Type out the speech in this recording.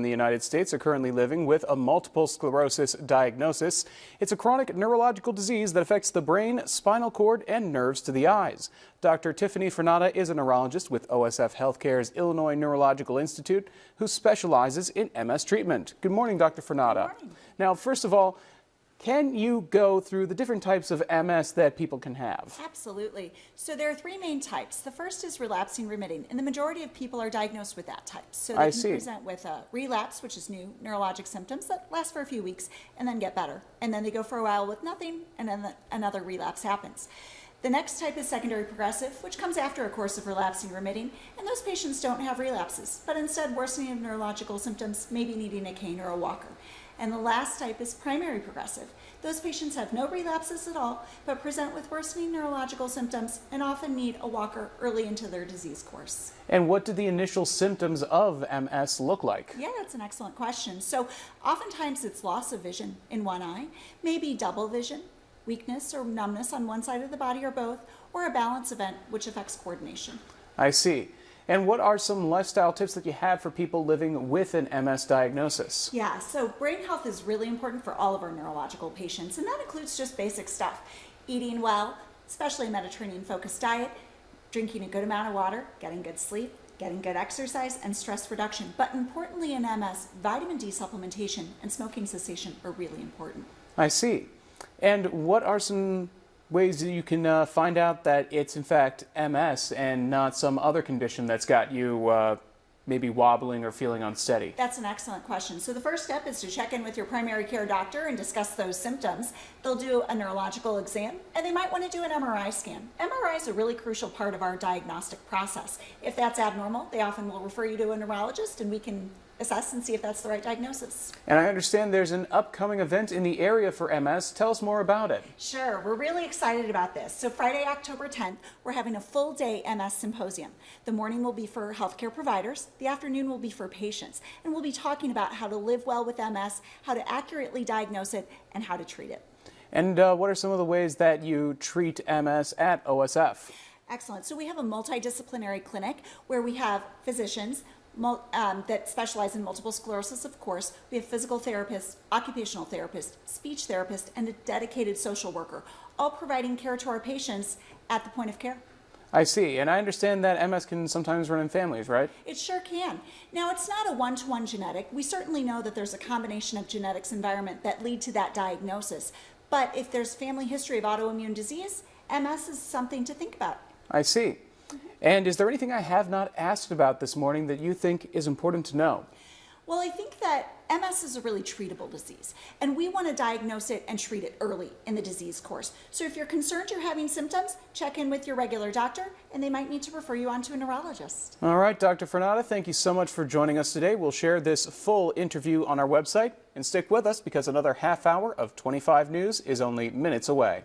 In the United States are currently living with a multiple sclerosis diagnosis. It's a chronic neurological disease that affects the brain, spinal cord, and nerves to the eyes. Dr. Tiffany Fernada is a neurologist with OSF Healthcare's Illinois Neurological Institute who specializes in MS treatment. Good morning, Dr. Fernada. Good morning. Now, first of all, can you go through the different types of MS that people can have? Absolutely. So there are three main types. The first is relapsing remitting, and the majority of people are diagnosed with that type. So they can present with a relapse, which is new neurologic symptoms that last for a few weeks and then get better. And then they go for a while with nothing, and then another relapse happens. The next type is secondary progressive, which comes after a course of relapsing remitting, and those patients don't have relapses, but instead worsening of neurological symptoms, maybe needing a cane or a walker. And the last type is primary progressive. Those patients have no relapses at all, but present with worsening neurological symptoms and often need a walker early into their disease course. And what do the initial symptoms of MS look like? Yeah, that's an excellent question. So oftentimes it's loss of vision in one eye, maybe double vision, weakness or numbness on one side of the body or both, or a balance event which affects coordination. I see. And what are some lifestyle tips that you have for people living with an MS diagnosis? Yeah, so brain health is really important for all of our neurological patients, and that includes just basic stuff. Eating well, especially a Mediterranean-focused diet, drinking a good amount of water, getting good sleep, getting good exercise, and stress reduction. But importantly in MS, vitamin D supplementation and smoking cessation are really important. I see. And what are some ways that you can find out that it's in fact MS and not some other condition that's got you maybe wobbling or feeling unsteady? That's an excellent question. So the first step is to check in with your primary care doctor and discuss those symptoms. They'll do a neurological exam, and they might want to do an MRI scan. MRI is a really crucial part of our diagnostic process. If that's abnormal, they often will refer you to a neurologist, and we can assess and see if that's the right diagnosis. And I understand there's an upcoming event in the area for MS. Tell us more about it. Sure, we're really excited about this. So Friday, October 10th, we're having a full day MS symposium. The morning will be for healthcare providers, the afternoon will be for patients, and we'll be talking about how to live well with MS, how to accurately diagnose it, and how to treat it. And what are some of the ways that you treat MS at OSF? Excellent. So we have a multidisciplinary clinic where we have physicians that specialize in multiple sclerosis, of course. We have physical therapists, occupational therapists, speech therapists, and a dedicated social worker, all providing care to our patients at the point of care. I see. And I understand that MS can sometimes run in families, right? It sure can. Now, it's not a one-to-one genetic. We certainly know that there's a combination of genetics environment that lead to that diagnosis. But if there's family history of autoimmune disease, MS is something to think about. I see. And is there anything I have not asked about this morning that you think is important to know? Well, I think that MS is a really treatable disease, and we want to diagnose it and treat it early in the disease course. So if you're concerned you're having symptoms, check in with your regular doctor, and they might need to refer you on to a neurologist. All right, Dr. Fernada, thank you so much for joining us today. We'll share this full interview on our website, and stick with us because another half hour of 25 News is only minutes away.